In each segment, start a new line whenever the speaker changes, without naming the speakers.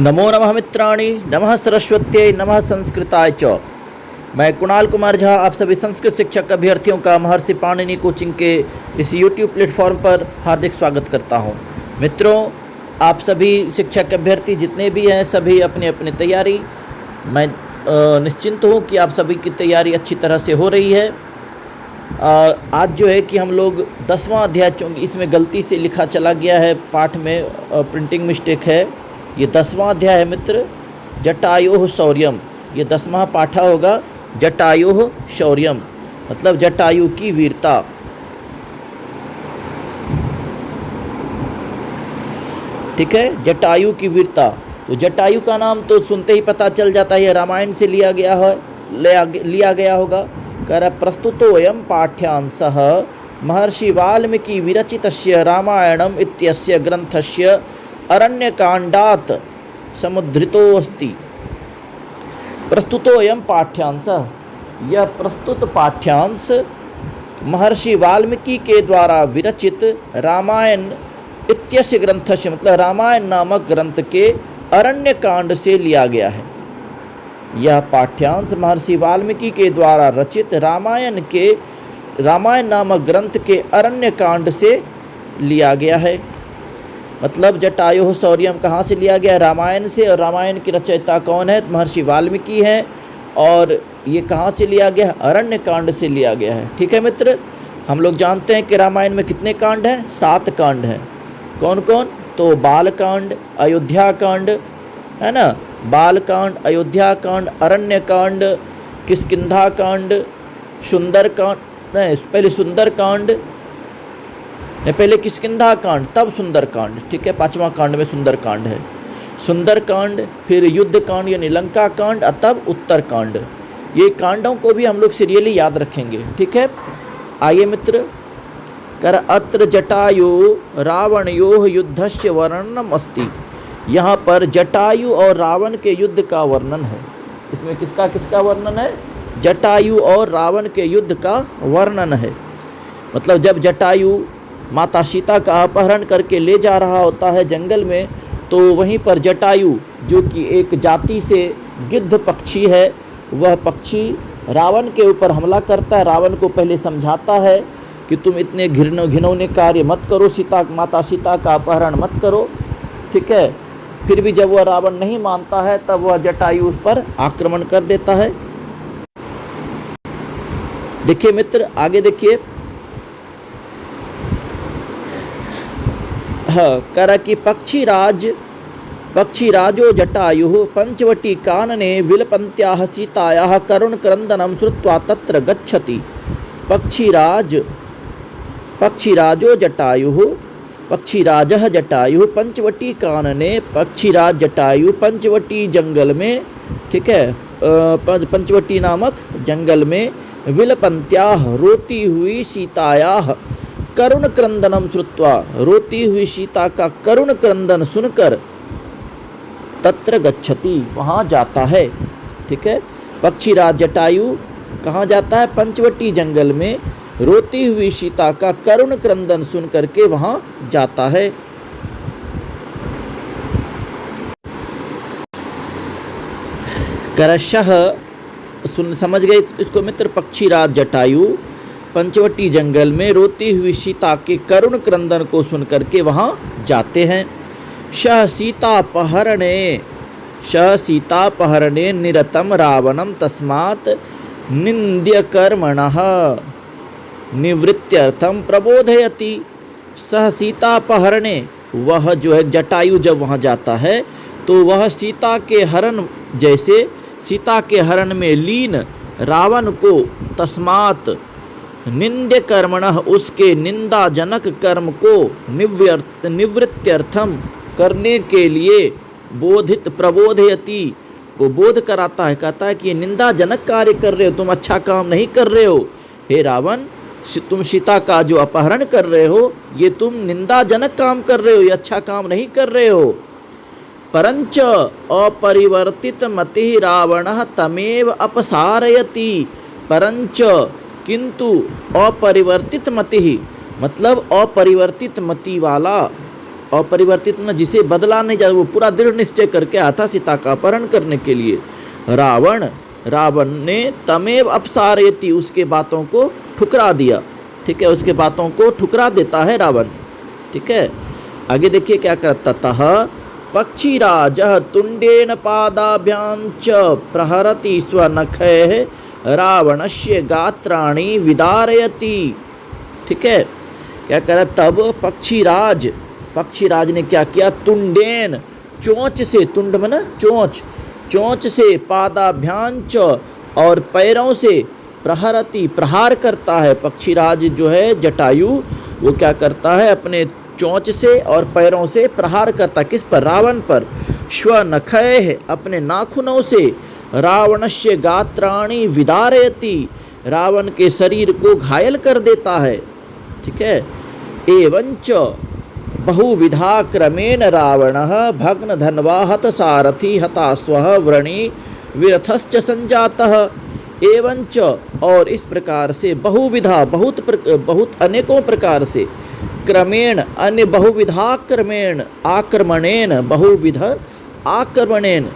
नमो नमः मित्राणि, नमः सरस्वत्यै, नमः संस्कृताय च। मैं कुणाल कुमार झा आप सभी संस्कृत शिक्षक अभ्यर्थियों का महर्षि पाणिनि कोचिंग के इस YouTube प्लेटफॉर्म पर हार्दिक स्वागत करता हूं। मित्रों, आप सभी शिक्षक अभ्यर्थी जितने भी हैं सभी अपनी अपनी तैयारी, मैं निश्चिंत हूं कि आप सभी की तैयारी अच्छी तरह से हो रही है। आज जो है कि हम लोग 10वां अध्याय, चूँकि इसमें गलती से लिखा चला गया है पाठ में, प्रिंटिंग मिस्टेक है। ये 10वां अध्याय है मित्र, जटायोः शौर्यम। ये 10वां पाठा होगा, जटायोः शौर्यम मतलब जटायु की वीरता। ठीक है, जटायु की वीरता। तो जटायु का नाम तो सुनते ही पता चल जाता है, ये रामायण से लिया गया होगा। कह रहा प्रस्तुतोऽयं पाठ्यांशः महर्षि वाल्मीकि विरचितस्य रामायणम् इत्यस्य ग्रंथस्य अरण्यकांडात् समुद्धृतोऽस्ति। प्रस्तुतोऽयं पाठ्यांशः, यह प्रस्तुत पाठ्यांश महर्षि वाल्मीकि के द्वारा विरचित रामायण इत्यस्य ग्रंथस्य मतलब रामायण नामक ग्रंथ के अरण्यकांड से लिया गया है। यह पाठ्यांश महर्षि वाल्मीकि के द्वारा रचित रामायण नामक ग्रंथ के अरण्यकांड से लिया गया है। मतलब जटायुः शौर्यम कहाँ से लिया गया है? रामायण से। और रामायण की रचयिता कौन है? महर्षि वाल्मीकि हैं। और ये कहाँ से लिया गया है? अरण्य कांड से लिया गया है। ठीक है मित्र, हम लोग जानते हैं कि रामायण में कितने कांड हैं? 7 कांड हैं। कौन कौन? तो बाल कांड, अयोध्या कांड, है ना, बाल कांड, अयोध्या कांड, अरण्य कांड, किष्किंधा कांड, सुंदर कांड, नहीं पहले सुंदर कांड, पहले किष्किंधा कांड तब सुंदर कांड। ठीक है, 5वां कांड में सुंदर कांड है। सुंदर कांड, फिर युद्ध कांड यानी लंका कांड, तब उत्तर कांड। ये कांडों को भी हम लोग सीरियली याद रखेंगे। ठीक है, आइए मित्र, कर अत्र जटायु रावणयोः युद्धस्य वर्णनम् अस्ति। यहाँ पर जटायु और रावण के युद्ध का वर्णन है। इसमें किसका किसका वर्णन है? जटायु और रावण के युद्ध का वर्णन है। मतलब जब जटायु माता सीता का अपहरण करके ले जा रहा होता है जंगल में, तो वहीं पर जटायु जो कि एक जाति से गिद्ध पक्षी है, वह पक्षी रावण के ऊपर हमला करता है। रावण को पहले समझाता है कि तुम इतने घिनौने कार्य मत करो, माता सीता का अपहरण मत करो। ठीक है, फिर भी जब वह रावण नहीं मानता है तब वह जटायु उस पर आक्रमण कर देता है। देखिए मित्र, आगे देखिए, कर कि पक्षीराजो जटायुः पंचवटी कानने विलपन्त्याः सीतायाः करुणक्रन्दनं श्रुत्वा तत्र गच्छति। पक्षीराजः जटायुः पंचवटी कानने, पक्षीराज जटायु पंचवटी जंगल में, ठीक है, पंचवटी नामक जंगल में, विलपन्त्याः रोती हुई सीतायाः करुण क्रंदनम श्रुत्वा, रोती हुई सीता का करुण क्रंदन सुनकर, तत्र गच्छति, वहाँ जाता है। ठीक है, पक्षीराज जटायु कहाँ जाता है? पंचवटी जंगल में रोती हुई सीता का करुण क्रंदन सुन करके वहाँ जाता है। करशः, समझ गए इसको मित्र? पक्षीराज जटायु पंचवटी जंगल में रोती हुई सीता के करुण क्रंदन को सुन करके वहाँ जाते हैं। शः सीतापहरणे निरतम रावणम तस्मात् निन्द्यकर्मणः निवृत्त्यर्थम प्रबोधयति। सह सीतापहरणे, वह जो है जटायु जब वहाँ जाता है तो वह सीता के हरण में लीन रावण को तस्मात् निंद्य कर्मणः, उसके निंदाजनक कर्म को निवृत्त्यर्थम करने के लिए प्रबोधयति, वो बोध कराता है। कहता है कि ये निंदाजनक कार्य कर रहे हो, तुम अच्छा काम नहीं कर रहे हो। हे रावण, तुम सीता का जो अपहरण कर रहे हो, ये तुम निंदाजनक काम कर रहे हो, ये अच्छा काम नहीं कर रहे हो। परंच अपरिवर्तित मतिः रावणः तमेव अपसारयति। परंच, किंतु अपरिवर्तित मति, मतलब अपरिवर्तित मति वाला अपरिवर्तित न, जिसे बदला नहीं जा, वो पूरा दृढ़ निश्चय करके आया था सीता का अपहरण करने के लिए। रावण ने तमेव अपसारयति, उसके बातों को ठुकरा दिया। ठीक है, उसके बातों को ठुकरा देता है रावण। ठीक है, आगे देखिए क्या करता। ततः पक्षीराजः तुंडेन पादाभ्याञ्च प्रहरति स्वनखैः रावणस्य गात्राणि विदारयति। ठीक है, क्या करा, तब पक्षीराज ने क्या किया, तुंडेन, चोंच से, तुंड में ना चोंच से, पादाभ्याञ्च, और पैरों से, प्रहरति, प्रहार करता है। पक्षीराज जो है जटायु, वो क्या करता है, अपने चोंच से और पैरों से प्रहार करता, किस पर, रावण पर। श्वनखैः, अपने नाखूनों से, रावणस्य गात्राणि विदारयति, रावण के शरीर को घायल कर देता है। ठीक है, एवंच बहुविधा क्रमेण रावणः भग्न धन्वा हतसारथी हताश्वः व्रणी विरथश्च संजातः। एवंच, और इस प्रकार से, बहुविधा, बहुत अनेकों प्रकार से, क्रमेण, अन्य बहुविधा क्रमेण, आक्रमणेन, बहुविध आक्रमणेन,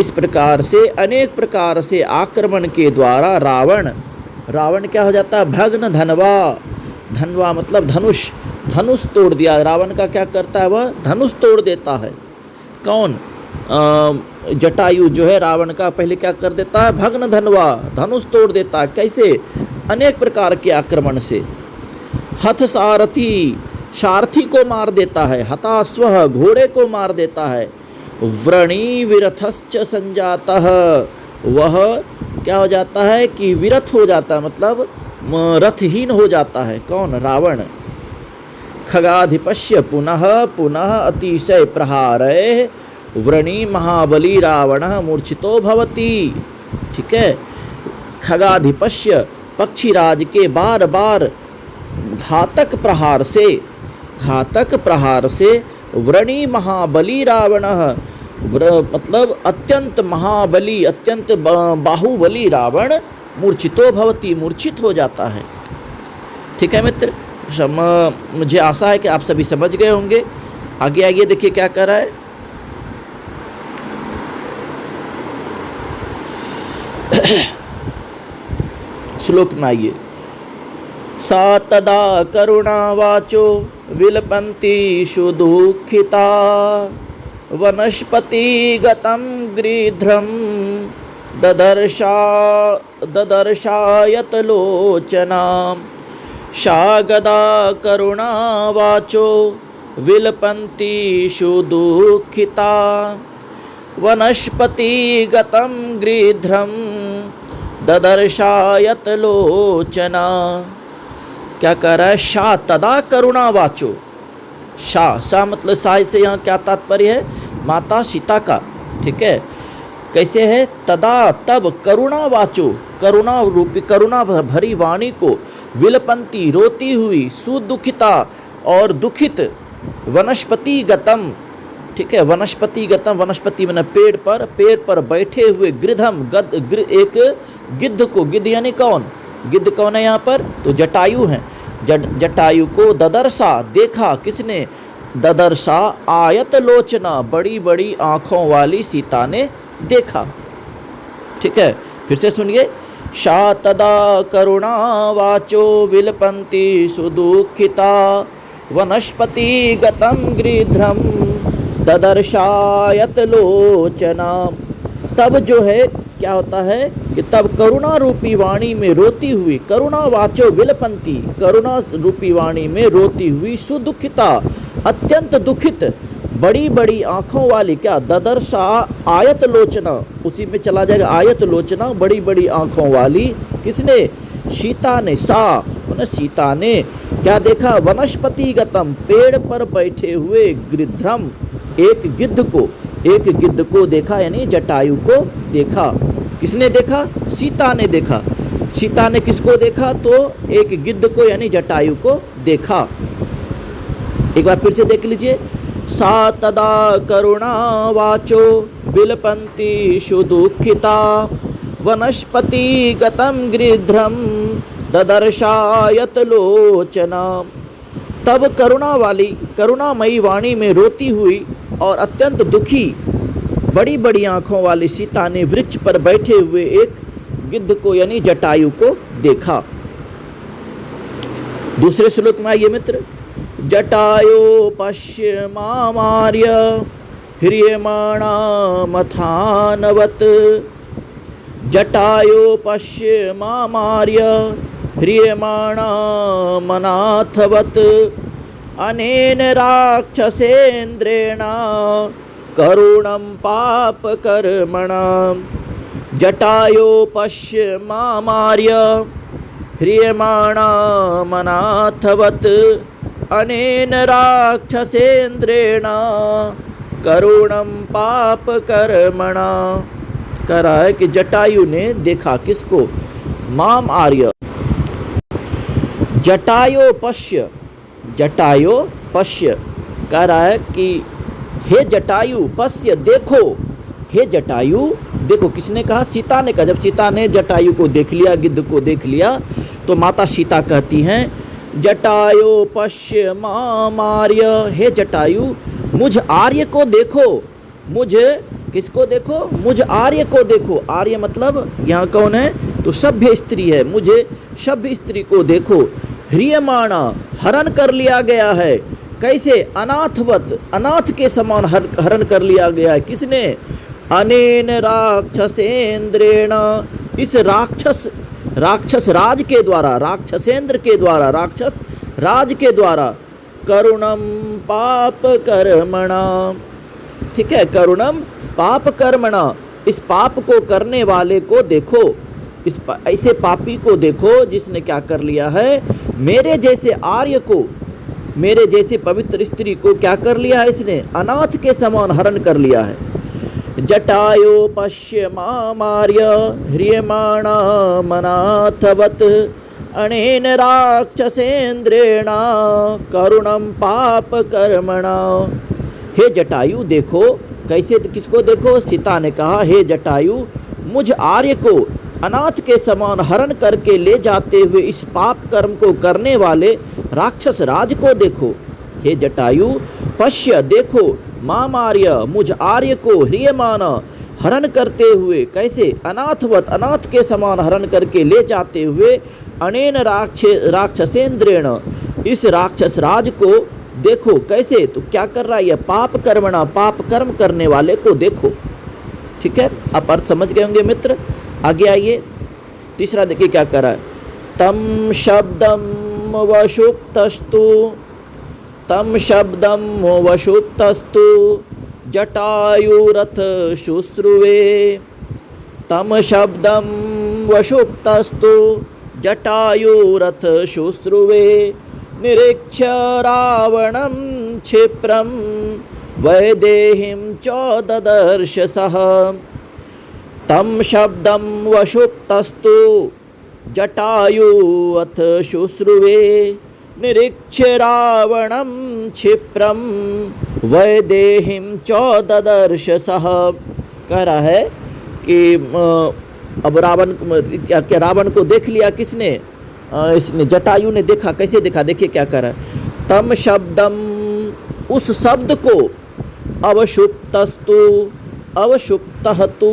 इस प्रकार से, अनेक प्रकार से आक्रमण के द्वारा रावण क्या हो जाता है, भग्न धनवा मतलब धनुष तोड़ दिया। रावण का क्या करता है, वह धनुष तोड़ देता है। कौन, जटायु जो है रावण का पहले क्या कर देता है, भग्न धनवा, धनुष तोड़ देता है। कैसे, अनेक प्रकार के आक्रमण से। हथ सारथी, सारथी को मार देता है। हताश्वः, घोड़े को मार देता है। व्रणी विरथश्च संजातः, वह क्या हो जाता है कि विरथ हो जाता है, मतलब रथहीन हो जाता है। कौन, रावण। खगाधिपस्य पुनः अतिशय प्रहारैः व्रणी महाबली रावणः मूर्छितो भवति। ठीक है, खगाधिपस्य, पक्षीराज के बार बार घातक प्रहार से व्रणी महाबली रावणः, मतलब अत्यंत महाबली, अत्यंत बाहुबली रावण मूर्छितो भवति, मूर्छित हो जाता है। ठीक है मित्र, मुझे आशा है कि आप सभी समझ गए होंगे। आगे देखिए क्या कर रहा है। श्लोक में आइए। सा तदा करुणावाचो विलपन्तीषु दुःखिता वनस्पतिगतं गृध्रं ददर्शायतलोचनां। सा गदा करुणावाचो विलपन्तीषु दुःखिता वनस्पतिगतं गृध्रं ददर्शायतलोचना। क्या कह रहा है, शा तदा करुणावाचो। सा मतलब सा से यहाँ क्या तात्पर्य है, माता सीता का। ठीक है, कैसे है, तदा तब, करुणावाचो, करुणा रूपी, करुणा भरी वाणी को, विलपंती रोती हुई, सुदुखिता और दुखित, वनस्पति गतम। ठीक है, वनस्पति गतम, वनस्पति मैंने पेड़ पर बैठे हुए, गृधम एक गिद्ध को, गिद्ध यानी कौन, गिद्ध कौन है यहाँ पर, तो जटायु हैं। जटायु को ददर्शा, देखा, किसने, ददर्शा आयत लोचना, बड़ी बड़ी आँखों वाली सीता ने देखा। ठीक है, फिर से सुनिए। शा तदा करुणावाचो विलपन्ति सुदुःखिता वनस्पति गतं गृध्रं ददर्शायत लोचना। तब जो है क्या होता है कि तब करुणा रूपी वाणी में रोती हुई, करुणा वाचो विलपंती, करुणा रूपी वाणी में रोती हुई, सुदुखिता, अत्यंत दुखित, बड़ी बड़ी आँखों वाली, क्या, ददर्शा आयत लोचना, उसी में चला जाएगा, आयत लोचना, बड़ी बड़ी आँखों वाली, किसने, सीता ने। सीता ने क्या देखा, वनस्पति गतम, पेड़ पर बैठे हुए, गृध्रम, एक गिद्ध को देखा, यानी जटायु को देखा। किसने देखा, सीता ने देखा। सीता ने किसको देखा, तो एक गिद्ध को, यानी जटायु को देखा। एक बार फिर से देख लीजिए। सा तदा करुणावाचो विलपन्तीषु दुःखिता वनस्पति गतं गृध्रं ददर्शायत लोचना। तब करुणामयी वाणी में रोती हुई और अत्यंत दुखी बड़ी बड़ी आंखों वाली सीता ने वृक्ष पर बैठे हुए एक गिद्ध को यानी जटायु को देखा। दूसरे श्लोक में आइए मित्र, जटायो पश्य मामार्य ह्रियमाणा मथानवत। जटायो पश्य मामार्य ह्रियमाणा मनाथवत। अनेन राक्षसेन्द्रेण करुणं पापकर्मणा। जटायो पश्य मामार्य ह्रियमाणा मनाथवत। अनेन राक्षसेन्द्रेण करुणं पापकर्मणा। कह रहा है कि जटायु ने देखा किसको? माम आर्य। जटायो पश्य, जटायो पश्य कह रहा है कि हे जटायु पश्य देखो, हे जटायु देखो। किसने कहा? सीता ने कहा। जब सीता ने जटायु को देख लिया, गिद्ध को देख लिया, तो माता सीता कहती हैं जटायो पश्य माम आर्य। हे जटायु मुझ आर्य को देखो। मुझ किसको देखो? मुझ आर्य को देखो। आर्य मतलब यहाँ कौन है? तो सभ्य स्त्री है। मुझे सभ्य स्त्री को देखो। ह्रियमाणा हरण कर लिया गया है। कैसे? अनाथवत, अनाथ के समान हरण कर लिया गया है। किसने? अनेन राक्षसेन्द्रेण, इस राक्षस राज के द्वारा, राक्षसेंद्र के द्वारा, राक्षस राज के द्वारा। करुणम पाप कर्मणा, ठीक है, करुणम पाप कर्मणा, इस पाप को करने वाले को देखो। ऐसे पापी को देखो जिसने क्या कर लिया है? मेरे जैसे आर्य को, मेरे जैसे पवित्र स्त्री को क्या कर लिया है इसने? अनाथ के समान हरण कर लिया है। जटायो पश्य मामार्य ह्रियमाणा मनाथवत। अनेन राक्षसेन्द्रेण करुणम पाप कर्मणा। हे जटायु देखो। कैसे? किसको देखो? सीता ने कहा हे जटायु मुझ आर्य को अनाथ के समान हरण करके ले जाते हुए इस पाप कर्म को करने वाले राक्षस राज को देखो। हे जटायु पश्य देखो, माम आर्य मुझ आर्य को ह्रियमाना हरण करते हुए। कैसे? अनाथवत, अनाथ के समान हरण करके ले जाते हुए। अनेन राक्षसेन्द्रेण, इस राक्षस राज को देखो। कैसे? तो क्या कर रहा है? यह पाप कर्मणा, पाप कर्म करने वाले को देखो। ठीक है, आप अर्थ समझ गए होंगे मित्र। आगे आइए, तीसरा देखिए क्या कर रहा है। तम शब्दम वशुप्तस्तु, तम शब्दम वशुप्तस्तु जटायुरथ शुश्रुवे। तम शब्दम वशुप्तस्तु जटायुरथ शुश्रुवे। निरीक्ष्य रावणं क्षिप्रं वैदेहीं च ददर्श सः। तम शब्दं वशुप्तस्तु जटायुरथ शुश्रुवे। निरीक्ष्य रावणं क्षिप्रं वैदेहीं च ददर्श सः। कह रहा है कि अब रावण को देख लिया किसने? इसने, जटायु ने देखा। कैसे देखा? देखिए क्या कर रहा है। तम शब्दम, उस शब्द को, अवशुप्तस्तु, अवशुप्तहतु,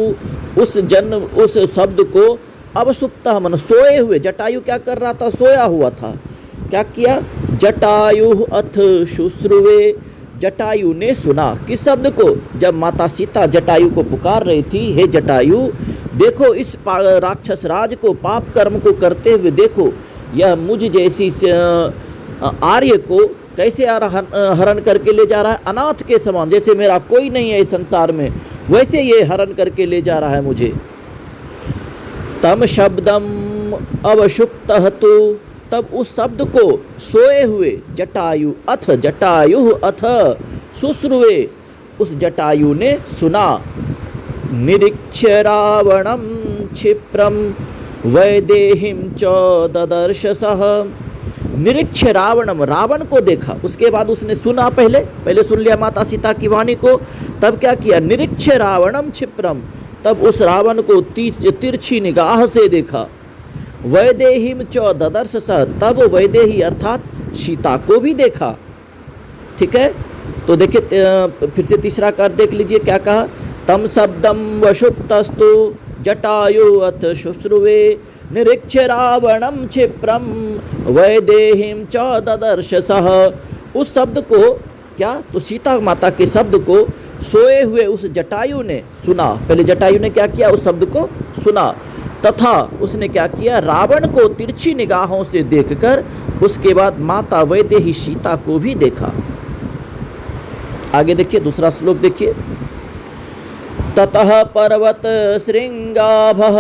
उस शब्द को अवसुप्तः मन सोए हुए। जटायु क्या कर रहा था? सोया हुआ था। क्या किया? जटायु अथ शुश्रुवे, जटायु ने सुना। किस शब्द को? जब माता सीता जटायु को पुकार रही थी, हे जटायु देखो इस राक्षस राज को, पाप कर्म को करते हुए देखो। यह मुझ जैसी आर्य को कैसे हरण करके ले जा रहा है? अनाथ के समान, जैसे मेरा कोई नहीं है इस संसार में, वैसे ये हरण करके ले जा रहा है मुझे। तम शब्दम अवशुप्तहतु, तब उस शब्द को सोए हुए जटायु अथ शुश्रुवे, उस जटायु ने सुना। निरीक्ष्य रावणं क्षिप्रं वैदेहीं च ददर्श सः। निरीक्ष्य रावणम, रावण को देखा। उसके बाद उसने सुना, पहले सुन लिया माता सीता की वाणी को। तब क्या किया? निरीक्ष्य रावणम क्षिप्रम, तब उस रावण को तिरछी निगाह से देखा। वैदेहीम च ददर्श स, तब वैदेही अर्थात सीता को भी देखा। ठीक है, तो देखिए फिर से तीसरा कर देख लीजिए क्या कहा। तम शब्दम वशुप्तस्तु जटायु अथ शुश्रुवे निरीक्ष्य रावणम क्षिप्रम वैदेहीम च ददर्श सह। उस शब्द को क्या, तो सीता माता के शब्द को सोए हुए उस जटायु ने सुना। पहले जटायु ने क्या किया, उस शब्द को सुना, तथा उसने क्या किया, रावण को तिरछी निगाहों से देखकर उसके बाद माता वैदेही सीता को भी देखा। आगे देखिए दूसरा श्लोक देखिए। ततः पर्वत श्रृंगाभः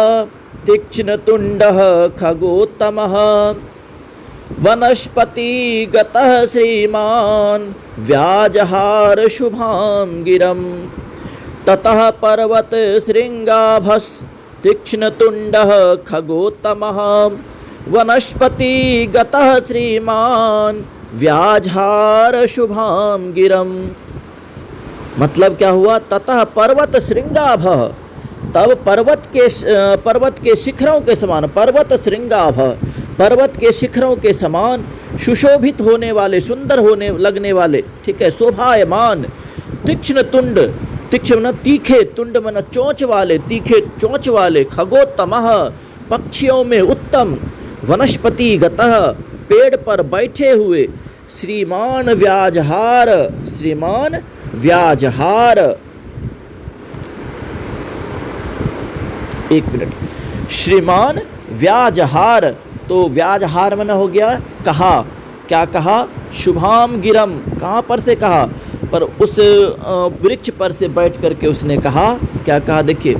तीक्ष्ण तुंडः खगोत्तमः वनस्पति गतः श्रीमान व्याजहार शुभाम गिरम। ततः पर्वत श्रृंगाभस् तीक्ष्ण तुंडः खगोत्तमः वनस्पति गतः श्रीमान व्याजहार शुभाम गिरम। मतलब क्या हुआ, ततः पर्वत श्रृंगाभः, तब पर्वत के शिखरों के समान, पर्वत श्रृंगाभः, पर्वत के शिखरों के समान सुशोभित होने वाले, सुंदर होने लगने वाले, ठीक है, शोभायमान, तीक्ष्ण तुंड, तीक्ष्ण मन तीखे, तुंड मन चोंच वाले, तीखे चोंच वाले, खगोत्तमः पक्षियों में उत्तम, वनस्पति गतः पेड़ पर बैठे हुए, श्रीमान व्याजहार, श्रीमान व्याजहार, एक मिनट, श्रीमान व्याजहार, तो व्याजहार मन हो गया कहा, क्या कहा, शुभाम गिरम, कहाँ पर से कहा, पर उस वृक्ष पर से बैठ करके उसने कहा, क्या कहा देखिए।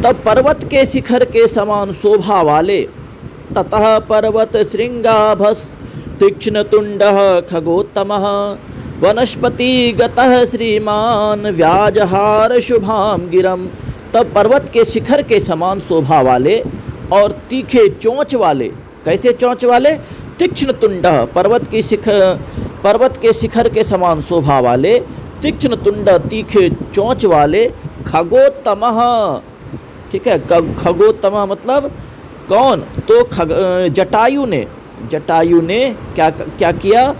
तब पर्वत के शिखर के समान शोभा वाले, ततः पर्वत श्रृंगाभस् तीक्ष्ण तुंडः खगोत्तमः वनस्पति गतः श्रीमान व्याजहार शुभाम गिरम। तब पर्वत के शिखर के समान शोभा वाले और तीखे चोंच वाले, कैसे चोंच वाले, तीक्ष्ण तुंड, पर्वत के शिखर के समान शोभा वाले, तीक्ष्ण तुंड तीखे चोंच वाले, खगोत्तमः, ठीक है, खगोत्तमः मतलब कौन, तो जटायु ने क्या किया,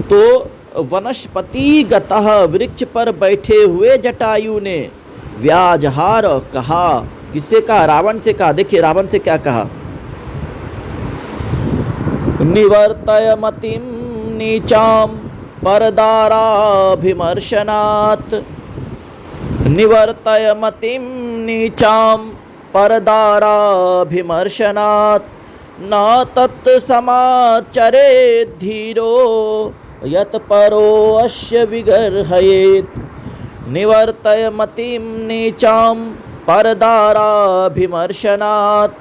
तो वनस्पति गतः वृक्ष पर बैठे हुए जटायु ने व्याजहार कहा, किससे कहा, रावण से कहा। देखिए रावण से क्या कहा, निवर्तय मतिम नीचाम परदाराभिमर्शनात्, निवर्तय मतिम नीचाम परदाराभिमर्शनात् न तत्समाचरे धीरो यत परो अस्य विगर्हयेत्। निवर्तय मतिम नीचाम परदाराभिमर्शनात्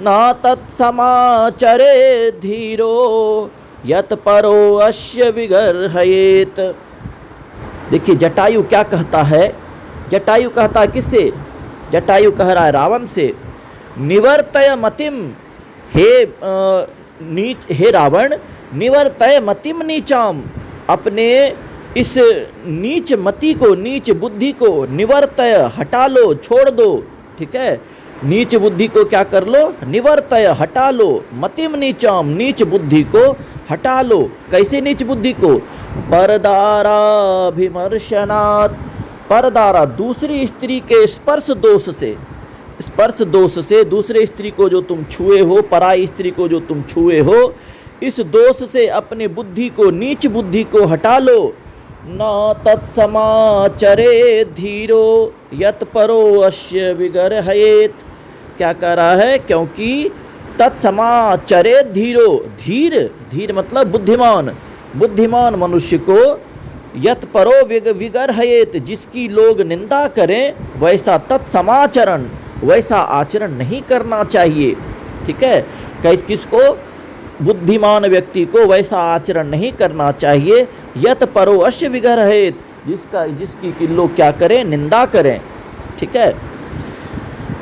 न तत्समाचरे धीरो यत परो अस्य विगर्हयेत्। देखिए जटायु क्या कहता है, जटायु कहता है किससे, जटायु कह रहा है रावण से, निवर्तय मतिम, हे रावण, निवर्तय मतिम नीचाम, अपने इस नीच मति को, नीच बुद्धि को, निवर्तय हटा लो, छोड़ दो, ठीक है, नीच बुद्धि को क्या कर लो, निवर्तय हटा लो, मतिम नीचाम नीच बुद्धि को हटा लो, कैसे नीच बुद्धि को, परदाराभिमर्शनात्, परदारा दूसरी स्त्री के स्पर्श दोष से, स्पर्श दोष से दूसरे स्त्री को जो तुम छुए हो, पराई स्त्री को जो तुम छुए हो, इस दोष से अपने बुद्धि को, नीच बुद्धि को हटा लो। न तत्समाचरे धीरो यत परो अस्य विगर्हयेत्, क्या कह रहा है, क्योंकि तत्समाचरे धीरो, धीर, धीर मतलब बुद्धिमान, बुद्धिमान मनुष्य को यत परो विगर्हयेत्, जिसकी लोग निंदा करें वैसा तत्समाचरण, वैसा आचरण नहीं करना चाहिए, ठीक है, किसको, बुद्धिमान व्यक्ति को वैसा आचरण नहीं करना चाहिए, यत परो अस्य विगर्हयेत्, जिसकी कि लोग क्या करें, निंदा करें, ठीक है।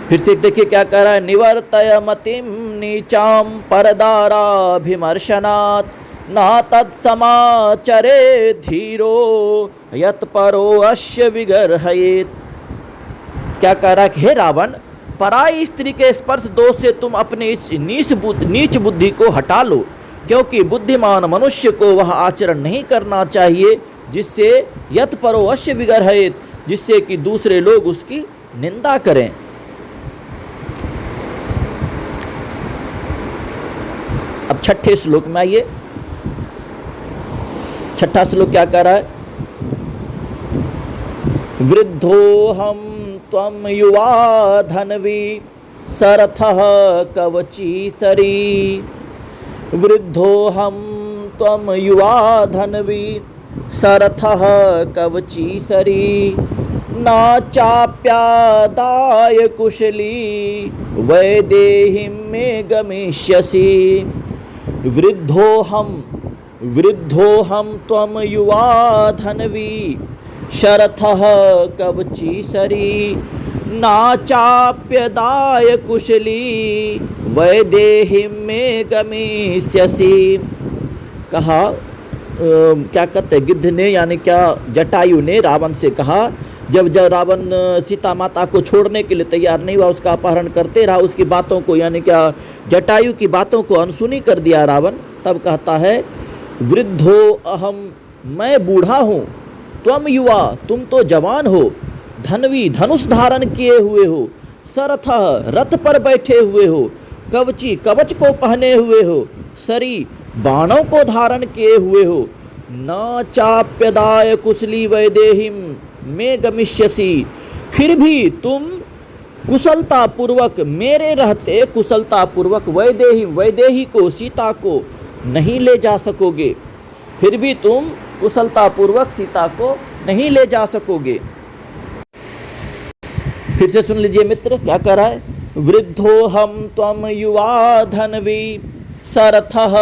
फिर से देखिए क्या कह रहा है, निवर्तय मतिम नीचाम परदाराभिमर्शनात् न तत्समाचरे धीरो यत परो अस्य विगर्हयेत्। क्या कह रहा है, हे रावण, पराई स्त्री के स्पर्श दोष से तुम अपने इस नीच बुद्धि को हटा लो, क्योंकि बुद्धिमान मनुष्य को वह आचरण नहीं करना चाहिए जिससे यत परो अश्य विगर्हयेत, जिससे कि दूसरे लोग उसकी निंदा करें। अब छठे श्लोक में आइए। छठा श्लोक क्या कह रहा है? वृद्धोहम त्वम युवा धनवी सरथः कवची सरी। वृद्धोहम त्वम युवा धनवी सरथः कवची सरी। ना चाप्यादाय कुशली वैदेहिं मे गमिष्यसि। वृद्धोहम त्वम युवा धनवी शरथः कवची सरी। ना चाप्यदाय कुशली वैदेहिं मे गमिष्यसि। कहा क्या कहते गिद्ध ने, यानी क्या जटायु ने रावण से कहा, जब रावण सीता माता को छोड़ने के लिए तैयार नहीं हुआ, उसका अपहरण करते रहा, उसकी बातों को, यानी क्या जटायु की बातों को अनसुनी कर दिया रावण, तब कहता है वृद्धो अहम, मैं बूढ़ा हूँ, त्वम युवा, तुम तो जवान हो, धनवी, धनुष धारण किए हुए हो, सरथः, रथ पर बैठे हुए हो, कवची, कवच को पहने हुए हो, सरी, बाणों को धारण किए हुए हो। न चाप्यदाय कुशली वैदेहिम में गमिष्यसि, फिर भी तुम कुशलता पूर्वक मेरे रहते कुशलता पूर्वक वैदेही को, सीता को नहीं ले जा सकोगे। फिर भी तुम कुशलता पूर्वक सीता को नहीं ले जा सकोगे। फिर से सुन लीजिए मित्र, क्या कह रहा है? वृद्धोहम त्वम युवा धनवी सरथः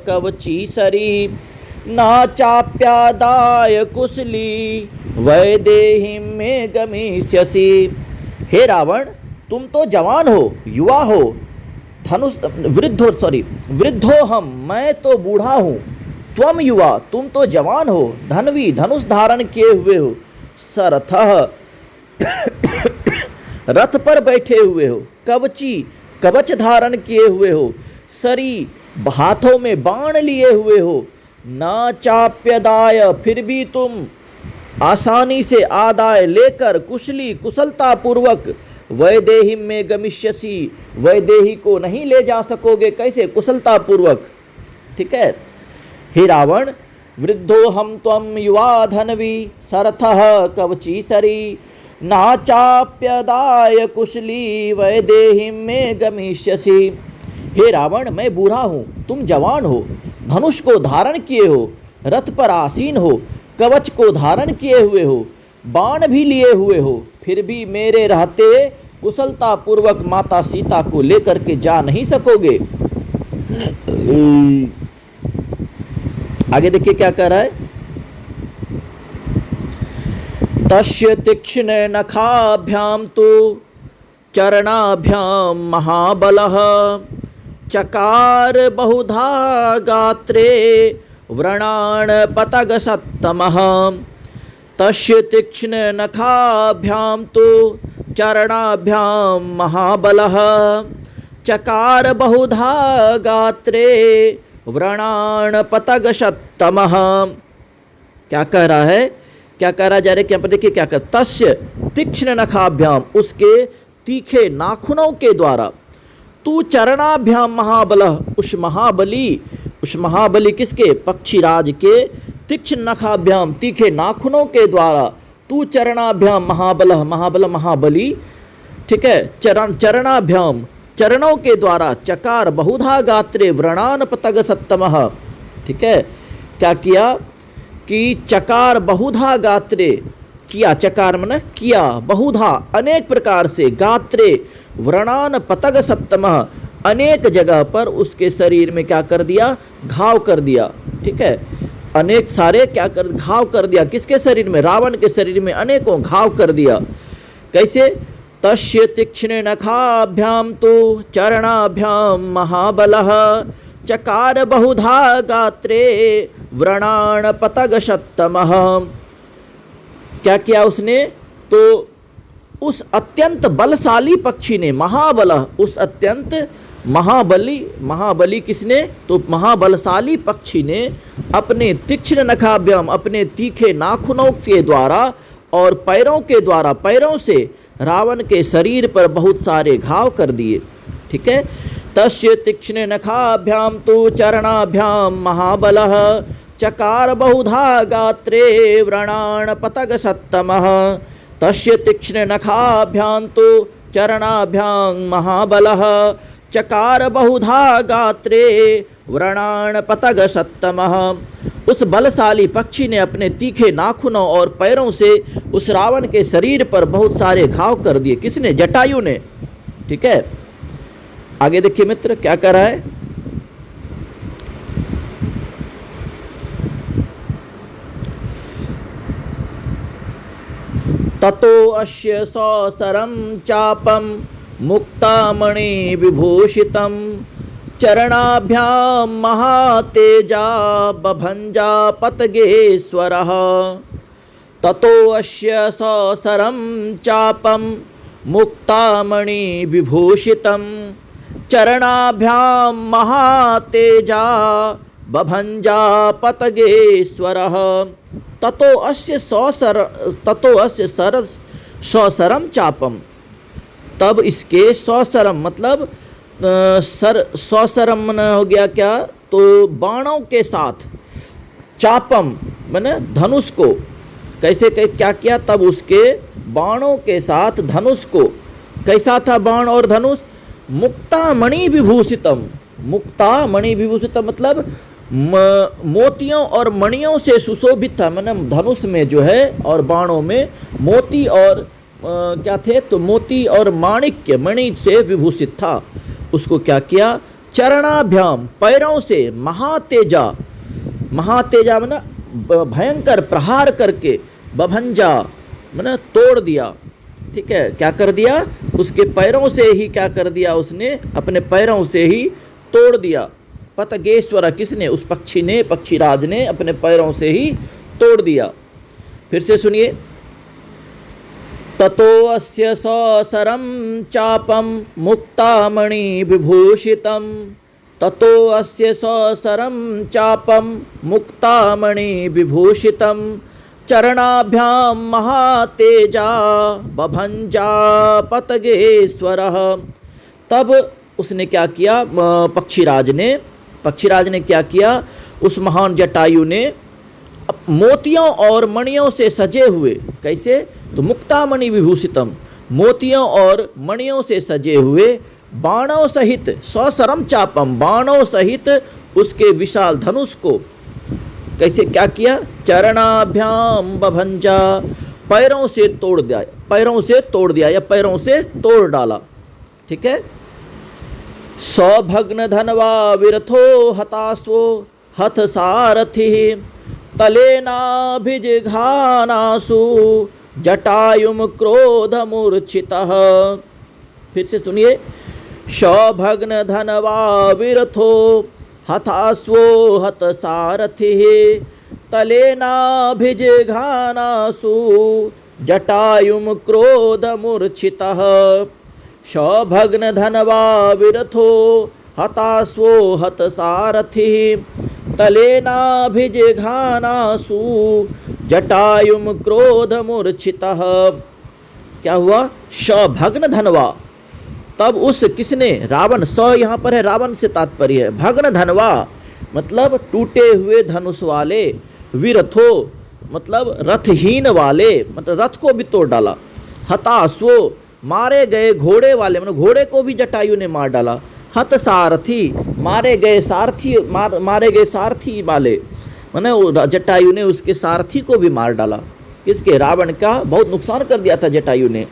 कवची सरी। ना चाप्यादाय कुशली वैदेहिं मे गमिष्यसि। हे रावण, तुम तो जवान हो, युवा हो, वृद्धो हम, मैं तो बूढ़ा हूँ, त्वम युवा, तुम तो जवान हो, धनवी, धनुष धारण किए हुए हो, सरथः, रथ पर बैठे हुए हो, कवची, कवच धारण किए हुए हो, सरी, हाथों में बाण लिए हुए हो, ना चाप्यदाय, फिर भी तुम आसानी से आदाय लेकर कुशली, कुशलता पूर्वक वैदेही में गमिष्यसि, वैदेही को नहीं ले जा सकोगे। कैसे? कुशलता पूर्वक। ठीक है। हे रावण, वृद्धो हम त्वम युवा धनवी सरथः कवची सरी। ना चाप्यदाय कुशली वैदेही में गमिष्यसि। हे रावण, मैं बूढ़ा हूँ, तुम जवान हो, धनुष को धारण किए हो, रथ पर आसीन हो, कवच को धारण किए हुए हो, बाण भी लिए हुए हो, फिर भी मेरे रहते कुशलता पूर्वक माता सीता को लेकर के जा नहीं सकोगे। आगे देखिए क्या कह रहा है? तस्य तीक्ष्ण नखाभ्याम तो चरणाभ्याम महाबलः चकार बहुधा गात्रे व्रणान पतग सत्तमः। तस्य तीक्ष्ण नखाभ्याम तो चरणाभ्याम महाबलः चकार बहुधा गात्रे व्रणान पतग सत्तमः। क्या कह रहा है? क्या कह रहा जा रहा है? क्या पर देखिए क्या कर, तस्य तीक्ष्ण नखाभ्याम, उसके तीखे नाखूनों के द्वारा, तू चरणाभ्याम महाबलः, उस महाबली किसके? पक्षीराज के तीक्ष्ण नखाभ्याम, तीखे नाखूनों के द्वारा, तू चरणाभ्याम महाबलः, महाबली, ठीक है, चरणाभ्याम, चरणों के द्वारा, चकार बहुधा गात्रे व्रणान पतग सत्तमः। ठीक है, क्या किया कि चकार बहुधा गात्रे, किया, चकार मन किया, बहुधा अनेक प्रकार से, गात्रे व्रणान पतग सत्तमः, अनेक जगह पर उसके शरीर में क्या कर दिया? घाव कर दिया। ठीक है, अनेक सारे क्या कर, घाव कर दिया। किसके शरीर में? रावण के शरीर में अनेकों घाव कर दिया। कैसे? तस्य तीक्ष्ण नखाभ्याम तो चरणाभ्याम महाबलः चकार बहुधा गात्रे व्रणान पतग सत्तमः। क्या किया उसने? तो उस अत्यंत बलशाली पक्षी ने, महाबल, उस अत्यंत महाबली किसने? तो महाबलशाली पक्षी ने अपने तीक्ष्ण नखाभ्याम, अपने तीखे नाखूनों के द्वारा और पैरों के द्वारा, पैरों से रावण के शरीर पर बहुत सारे घाव कर दिए। ठीक है। तस्य तीक्ष्ण नखाभ्याम तो चरणाभ्याम महाबलः चकार बहुधा गात्रे व्रणान पतग सत्तमः। तस्य तीक्ष्ण नखाभ्याम तो चरणाभ्याम महाबलः चकार बहुधा गात्रे व्रणान पतग सत्तमः। उस बलशाली पक्षी ने अपने तीखे नाखूनों और पैरों से उस रावण के शरीर पर बहुत सारे घाव कर दिए। किसने? जटायु ने। ठीक है। आगे देखिए मित्र क्या कर रहा है। ततो अस्य सौसरम चापम मुक्तामणि विभूषितं चरणाभ्याम महातेजा बभंजा पतगेश्वरः। ततो अस्य सौसरम चापम मुक्तामणि विभूषितं चरणाभ्याम महातेजा बभंजा पतगेश्वरः। ततो अस्य सौसरम चापम, तब इसके सौसरम मतलब सौसरम हो गया क्या? तो बाणों के साथ, चापम मैंने धनुष को, कैसे क्या किया? तब उसके बाणों के साथ धनुष को, कैसा था बाण और धनुष? मुक्तामणि विभूषितम, मुक्तामणि विभूषितम मतलब मोतियों और मणियों से सुशोभित था। मैंने धनुष में जो है और बाणों में मोती और क्या थे? तो मोती और माणिक्य, मणि से विभूषित था। उसको क्या किया? चरणाभ्याम, पैरों से, महातेजा, महातेजा मैंने भयंकर प्रहार करके, बभंजा मैंने तोड़ दिया। ठीक है। क्या कर दिया? उसके पैरों से ही क्या कर दिया? उसने अपने पैरों से ही तोड़ दिया। पतगेश्वर, किसने? उस पक्षी ने, पक्षीराज ने अपने पैरों से ही तोड़ दिया। फिर से सुनिए। ततो अस्य सौसरम चापम मुक्तामणि विभूषितं। ततो अस्य सौसरम चापम मुक्तामणि विभूषितं चरणाभ्याम महातेजा बभंजा पतगेश्वरः। तब उसने क्या किया? पक्षीराज ने क्या किया? उस महान जटायु ने मोतियों और मणियों से सजे हुए, कैसे? तो मुक्तामणि विभूषितम, मोतियों और मणियों से सजे हुए बाणों सहित, सौसरम चापम, बाणों सहित उसके विशाल धनुष को कैसे क्या किया? चरणाभ्याम बभंजा, पैरों से तोड़ दिया, पैरों से तोड़ दिया या पैरों से तोड़ डाला। ठीक है। सौभग्न धनवा विरथो हतास्वो हथ सारथि तलेनाभिजिघानासु जटायुम क्रोध मूर्छितः। फिर से सुनिए। सौभग्न धनवा विरथो हतास्वो हत सारथि तलेनाभिजिघानासु जटायुम क्रोध मूर्छितः। सौभग्न धनवा विरथो हतास्वो हत सारथि तलेनाभिजिघानासु जटायुम क्रोध मूर्छितः। क्या हुआ? सौभग्न धनवा, तब उस किसने? रावण। स यहाँ पर है रावण से तात्पर्य है। भग्न धनवा मतलब टूटे हुए धनुष वाले, विरथो मतलब रथहीन वाले, मतलब रथ को भी तोड़ डाला। हतास्वो मारे गए घोड़े वाले, मतलब घोड़े को भी जटायु ने मार डाला। हत सारथी मारे गए सारथी, मारे गए सारथी वाले, माने जटायु ने उसके सारथी को भी मार डाला। किसके? रावण का बहुत नुकसान कर दिया था जटायु ने।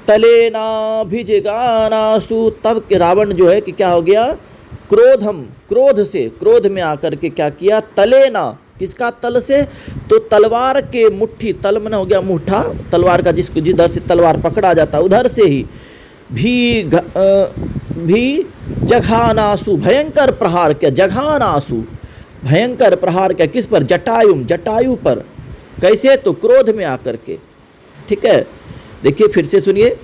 तलेनाभिजिघानासु, तब के रावण जो है कि क्या हो गया? क्रोधम, क्रोध से, क्रोध में आकर के क्या किया? तलेना, किसका? तल से, तो तलवार के मुट्ठी, तल में हो गया मुट्ठा, तलवार का जिसको जिधर से तलवार पकड़ा जाता उधर से ही भी जघानासु, भयंकर प्रहार किया। जघानासु भयंकर प्रहार किया। किस पर? जटायुम, जटायु पर। कैसे? तो क्रोध में आकर के। ठीक है। देखिए फिर से सुनिए।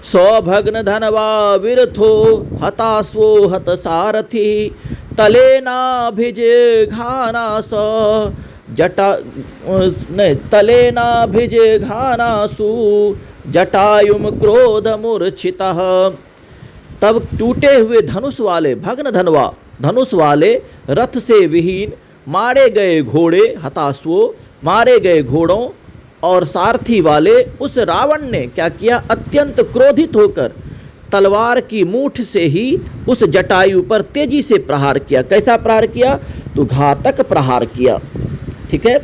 सौभग्न धनवा विरथो हतास्वो हत सारथी तलेनाभिजे घानासु जटा नहीं तलेनाभिजे घानासु जटायुम क्रोध मूर्छितः। तब टूटे हुए धनुष वाले भग्न धनवा धनुष वाले रथ से विहीन मारे गए घोड़े हताशुओं मारे गए घोड़ों और सारथी वाले उस रावण ने क्या किया, अत्यंत क्रोधित होकर तलवार की मूठ से ही उस जटायु पर तेजी से प्रहार किया। कैसा प्रहार किया, तो घातक प्रहार किया। ठीक है,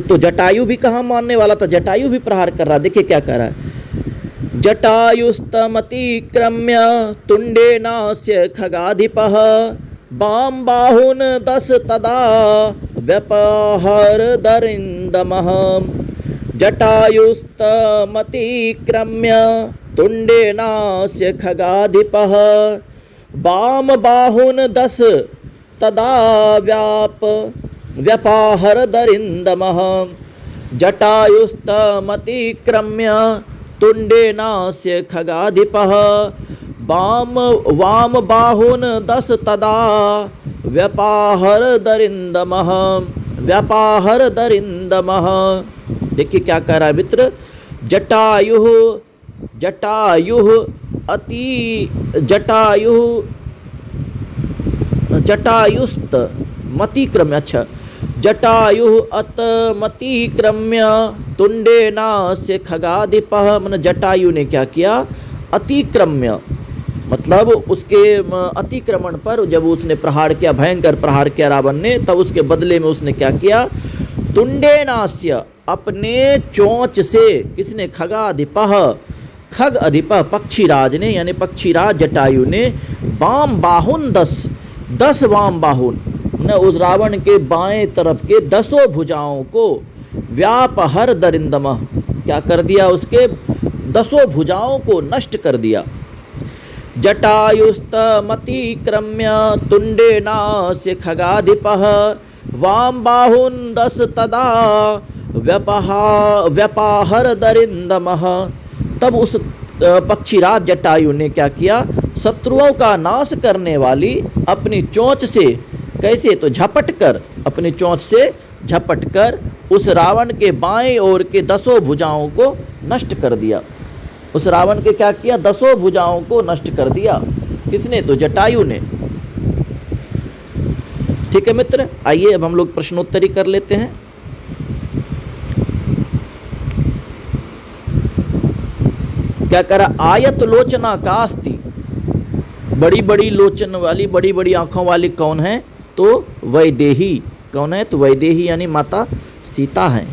तो जटायु भी कहाँ मानने वाला था, जटायु भी प्रहार कर रहा। देखिए क्या कर रहा है। जटायुस्तमतिक्रम्य तुंडेनास्य खगाधिपः बाम बाहुन दस तदा व्यपहर दरिंदमः। जटायुस्तमतिक्रम्य तुंडेनास्य खगाधिपः बाम बाहुन दस तदा व्यपहर दरिंदमः। जटायुस्तमतिक्रम्य तुंडेनास्य खगाधिपः वाम बाहुन दस तदा व्यपाहर दरिंदमः व्यपाहर दरिंदमः। देखिए क्या कह रहा है मित्र। जटायुस्त मतिक्रम्य, अच्छा जटायु अतमतिक्रम्य तुंडेनास्य खगाधिपः। मन जटायु ने क्या किया, अतिक्रम्य मतलब उसके अतिक्रमण पर जब उसने प्रहार किया, भयंकर प्रहार किया रावण ने, तब उसके बदले में उसने क्या किया, तुंडेनास्य अपने चोंच से, किसने, खगाधिपः खग अधिपः पक्षीराज ने, यानी पक्षीराज जटायु ने वाम बाहुन 10 वाम बाहुन न उस रावण के बाएं तरफ के 10 भुजाओं को व्यापहर दरिंदमः क्या कर दिया, उसके 10 भुजाओं को नष्ट कर दिया। जटायुस्तमतिक्रम्य तुंडेनास्य खगाधिपः वाम बाहुन 10 तदा व्यपाहर दरिंदमः। तब उस पक्षीराज जटायु ने क्या किया, शत्रुओं का नाश करने वाली अपनी चोंच से, कैसे, तो झपट कर, अपनी चोंच से झपट कर उस रावण के बाएं ओर के 10 भुजाओं को नष्ट कर दिया। उस रावण के क्या किया, 10 भुजाओं को नष्ट कर दिया। किसने, तो जटायु ने। ठीक है मित्र, आइए अब हम लोग प्रश्नोत्तरी कर लेते हैं। क्या करा, आयत लोचना कास्ति, बड़ी बड़ी लोचन वाली, बड़ी बड़ी आंखों वाली कौन है, तो वैदेही। कौन है, तो वैदेही यानी माता सीता है।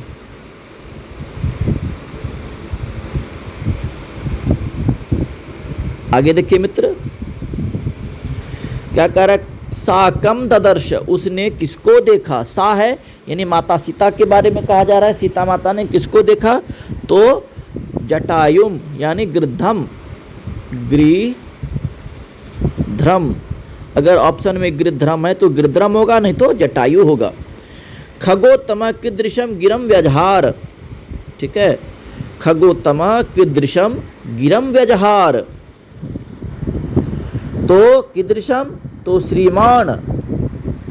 आगे देखिए मित्र, क्या कह रहा है, सा कम ददर्श, उसने किसको देखा, सा है यानी माता सीता के बारे में कहा जा रहा है। सीता माता ने किसको देखा, तो जटायुम यानी गृध्रम, गृध्रम, अगर ऑप्शन में गृध्रम है तो गृध्रम होगा, नहीं तो जटायु होगा। खगोत्तम कीदृशम गिरम व्यजहार, ठीक है, खगोत्तम कीदृशम गिरम व्यजहार, तो कीदृशम तो श्रीमान,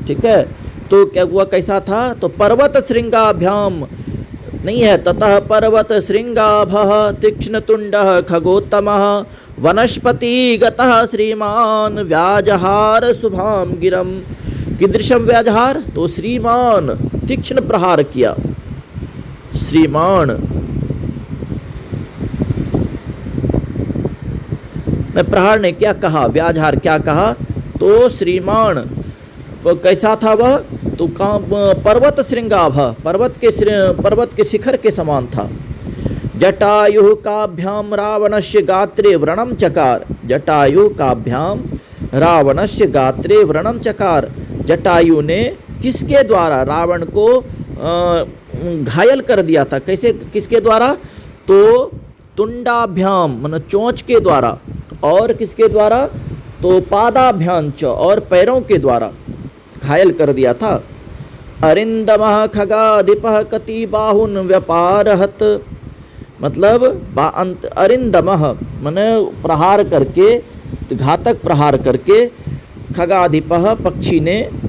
ठीक है, तो क्या हुआ, कैसा था, तो पर्वत श्रृंगाभ्याम नहीं है, ततः पर्वत श्रृंगाभः तीक्ष्ण तुंडः खगोत्तमः वनस्पति गतः श्रीमान व्याजहार शुभाम गिरम। कीदृशम व्याजहार, तो श्रीमान, तीक्ष्ण प्रहार किया, श्रीमान। मैं प्रहार ने क्या कहा, व्याजहार क्या कहा, तो श्रीमान। कैसा था वह, तो कहाँ, पर्वत श्रृंगाभ, पर्वत के शिखर के समान था। जटायु काभ्याम रावणस्य गात्रे व्रणम चकार, जटायु काभ्याम रावणस्य गात्रे व्रणम चकार। जटायु ने किसके द्वारा रावण को घायल कर दिया था, कैसे, किसके द्वारा, तो तुंडाभ्याम मन चोंच के द्वारा, और किसके द्वारा, तो पादाभ्याम च, और पैरों के द्वारा घायल कर दिया था। अरिंदमः खगाधिपः कति बाहुन व्यापारहत मतलब अरिंदमः माने प्रहार करके, घातक प्रहार करके, खगाधिपः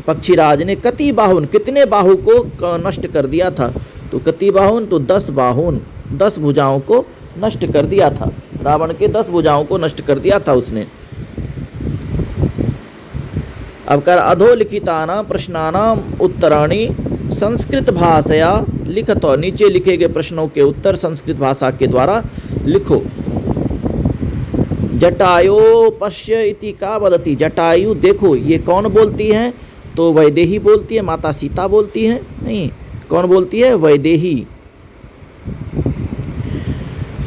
पक्षीराज ने कति बाहुन, कितने बाहु को नष्ट कर दिया था। तो कति बाहुन, तो 10 बाहुन, 10 भुजाओं को नष्ट कर दिया था। रावण के 10 भुजाओं को नष्ट कर दिया था उसने। अब कर अधोलिखितानां प्रश्नानां उत्तराणि संस्कृत भाषया लिखतो, नीचे लिखे गए प्रश्नों के उत्तर संस्कृत भाषा के द्वारा लिखो। जटायो पश्य इति का वदति, जटायु देखो, ये कौन बोलती है? तो वैदेही बोलती है, माता सीता बोलती है। नहीं, कौन बोलती है? वैदेही।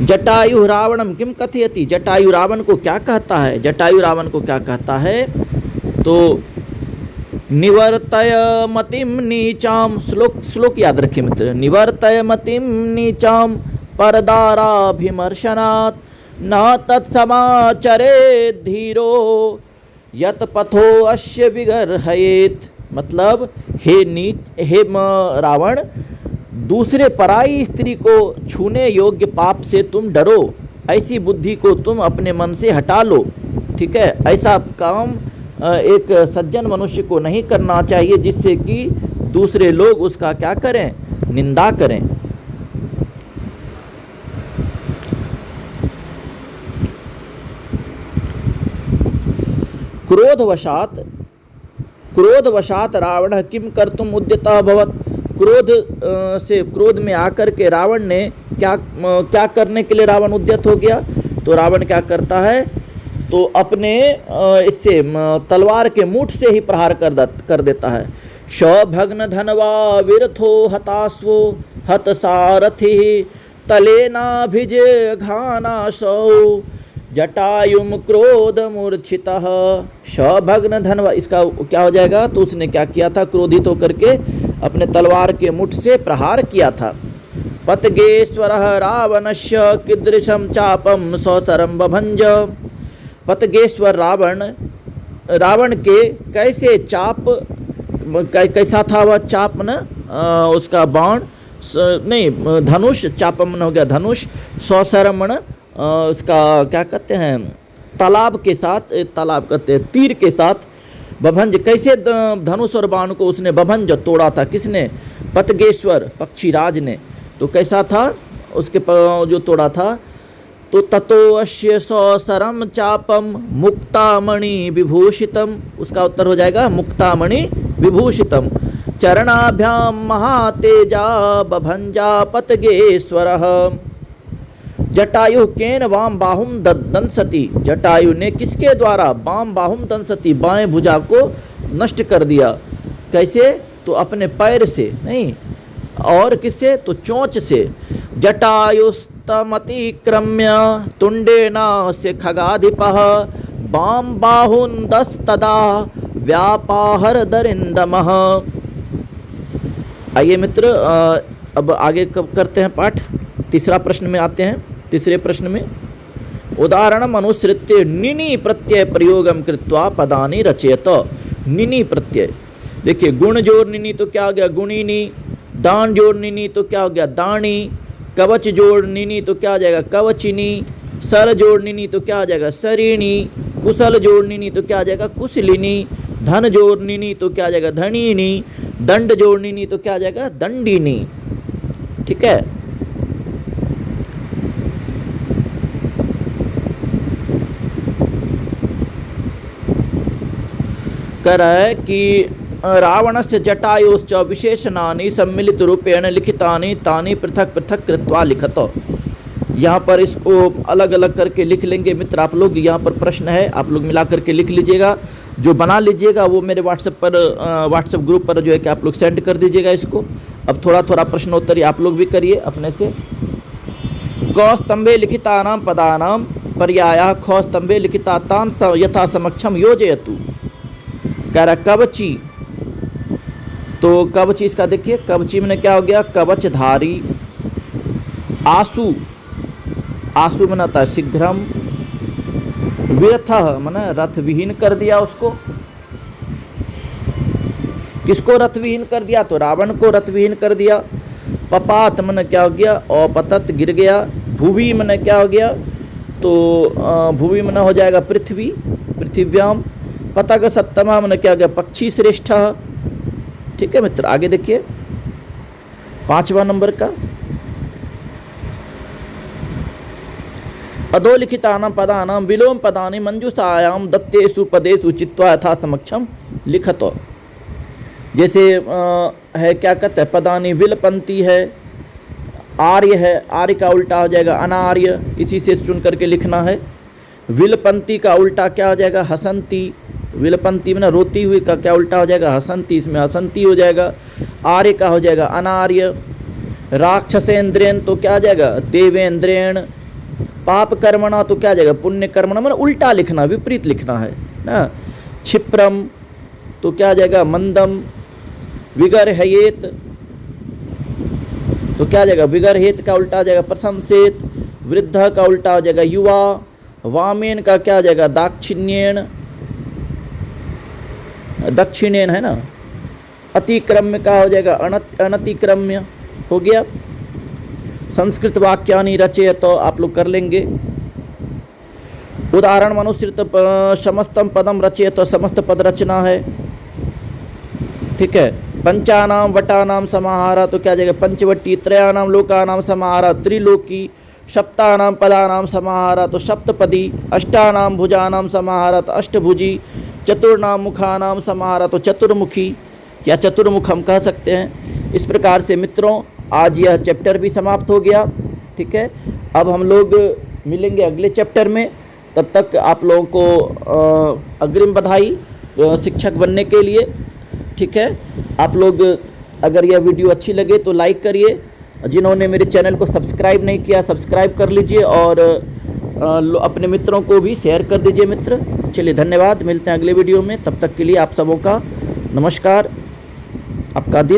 जटायु रावणम किम कथयति, जटायु रावण को क्या कहता है? जटायु रावण को क्या कहता है? तो निवर्तय मतिम नीचाम, श्लोक याद रखिए मित्र, निवर्तय मतिम नीचाम परदाराभिमर्शनात् न तत्समाचरे धीरो यत पथो अश्य विगर्हयेत। मतलब हे रावण, दूसरे पराई स्त्री को छूने योग्य पाप से तुम डरो, ऐसी बुद्धि को तुम अपने मन से हटा लो। ठीक है, ऐसा काम एक सज्जन मनुष्य को नहीं करना चाहिए जिससे कि दूसरे लोग उसका क्या करें? निंदा करें। क्रोधवशात रावण किम कर्तुम उद्यतः अभवत्, क्रोध में आकर के रावण ने क्या करने के लिए रावण उद्यत हो गया? तो रावण क्या करता है? तो अपने इससे तलवार के मुठ से ही प्रहार कर देता है। शभग्न धनवा विरथो हतास्वो हत सारथि तलेनाभिज घानासौ जटायुम क्रोध मूर्छितः। शभग्न धनवा, इसका क्या हो जाएगा? तो उसने क्या किया था? क्रोधित होकर के अपने तलवार के मुठ से प्रहार किया था। पतगेश्वरः रावणस्य कीदृशं चापम सौसरम बभंज। पतगेश्वर रावण के कैसे चाप, कैसा था वह चाप न? उसका बाण नहीं, धनुष, चापम हो गया धनुष, सौसरमण उसका क्या कहते हैं? तालाब के साथ, तालाब कहते हैं तीर के साथ, बभंज, कैसे धनुष और बाण को उसने बभंज तोड़ा था। किसने? पतगेश्वर पक्षीराज ने। तो कैसा था उसके जो तोड़ा था? तो ततो अश्य सौसरम चापम मुक्तामणि विभूषितम, उसका उत्तर हो जाएगा मुक्तामणि विभूषितम। चरणाभ्याम महातेजा बभंजा पतगेश्वरः। जटायु केन वाम बाहुम दंसति, जटायु ने किसके द्वारा? वाम बाहुम दंसति, बाएं भुजा को नष्ट कर दिया। कैसे? तो अपने पैर से नहीं, और किससे? तो चोंच से। जटायुस्तमतिक्रम्य तुंडेनास्य खगाधिपः वाम बाहुन्दस्तदा व्यापाहर दरिंदमः। आइए मित्र, अब आगे कब करते हैं पाठ। तीसरा प्रश्न में आते हैं। तीसरे प्रश्न में उदाहरणम अनुसृत्य निनी प्रत्यय प्रयोगम कृत्वा पदानि रचयत। निनी प्रत्यय, देखिए, गुण जोड़ निनी तो क्या हो गया? गुणिनी। दान जोड़ निनी तो क्या हो गया? दानी। कवच जोड़ निनी तो क्या हो जाएगा? कवचिनी। सर जोड़ निनी तो क्या हो जाएगा? सरिणी। कुशल जोड़ निनी तो क्या हो जाएगा? कुशलिनी। धन जोड़ निनी तो क्या हो जाएगा? धनिनी। दंड जोड़ निनी तो क्या हो जाएगा? दंडिनी। ठीक है। कह रहा है कि रावणस्य जटायुश्च विशेषणानि सम्मिलित रूपेण लिखितानि तानि पृथक पृथक कृत्वा लिखत। यहाँ पर इसको अलग अलग करके लिख लेंगे मित्र आप लोग। यहाँ पर प्रश्न है, आप लोग मिला करके लिख लीजिएगा। जो बना लीजिएगा वो मेरे व्हाट्सएप ग्रुप पर जो है कि आप लोग सेंड कर दीजिएगा इसको। अब थोड़ा थोड़ा प्रश्नोत्तरी आप लोग भी करिए अपने से। क स्तंभे लिखितानां पदानां पर्यायः ख स्तंभे लिखिता तान् यथा समक्षम योजयतु। कह रहा कवची, तो कवची इसका देखिए, कवची में क्या हो गया? कवचधारी। आसु, आसु में आता है शीघ्रम। व्यथः माने रथ विहीन कर दिया उसको। किसको रथ विहीन कर दिया? तो रावण को रथ विहीन कर दिया। पपात माने क्या हो गया? औपतत, गिर गया। भुवि मैंने क्या हो गया, तो भुवि मैंने हो जाएगा पृथ्वी, पृथिव्याम। पतग सत्तमा मैंने क्या हो गया, पक्षी श्रेष्ठ। ठीक है मित्र, आगे देखिए 5वां नंबर का, अधोलिखितानां पदानां विलोम पदानि मंजूषायां दत्तेषु पदेषु चित्वा यथा समक्षम लिखत। जैसे है क्या कहते हैं, पदानि विलपंती है, आर्य है, आर्य का उल्टा हो जाएगा अनार्य, इसी से चुन करके लिखना है। विलपंती का उल्टा क्या हो जाएगा, हसंती। विलपंती में ना रोती हुई का क्या उल्टा हो जाएगा, हसंती, इसमें हसंती हो जाएगा। आर्य का हो जाएगा अनार्य। राक्षसेंद्रेण तो क्या आ जाएगा, देवेंद्रेण। पाप कर्मणा तो क्या आ जाएगा, पुण्य कर्मणा, मतलब उल्टा लिखना, विपरीत लिखना है ना। क्षिप्रम तो क्या आ जाएगा, मंदम। विगर्हयेत तो क्या आ जाएगा, विगर्हेत का उल्टा आ जाएगा प्रशंसेत। वृद्ध का उल्टा हो जाएगा युवा। वामेन का क्या आ जाएगा, दाक्षिण्येन, दक्षिणेन है ना। अतिक्रम्य का हो जाएगा अनतिक्रम्य, हो गया। संस्कृत वाक्यानि रचयत तो आप लोग कर लेंगे। उदाहरण मनुसृत समस्तम पदम रचयत तो समस्त पद रचना है। ठीक है। पंचानाम वटानाम समाहारा तो क्या जाएगा, पंचवटी। त्रयानाम लोकानाम समाहारा त्रिलोकी। सप्तानाम पदानाम समाहारा तो सप्तपदी। अष्टानाम भुजानाम समाहारा तो अष्टभुजी। चतुर्नाम मुखानाम समाहारा तो चतुर्मुखी या चतुर्मुख हम कह सकते हैं। इस प्रकार से मित्रों आज यह चैप्टर भी समाप्त हो गया। ठीक है, अब हम लोग मिलेंगे अगले चैप्टर में। तब तक आप लोगों को अग्रिम बधाई शिक्षक बनने के लिए। ठीक है, आप लोग अगर यह वीडियो अच्छी लगे तो लाइक करिए। जिन्होंने मेरे चैनल को सब्सक्राइब नहीं किया सब्सक्राइब कर लीजिए और अपने मित्रों को भी शेयर कर दीजिए मित्र। चलिए धन्यवाद, मिलते हैं अगले वीडियो में। तब तक के लिए आप सबों का नमस्कार। आपका दिन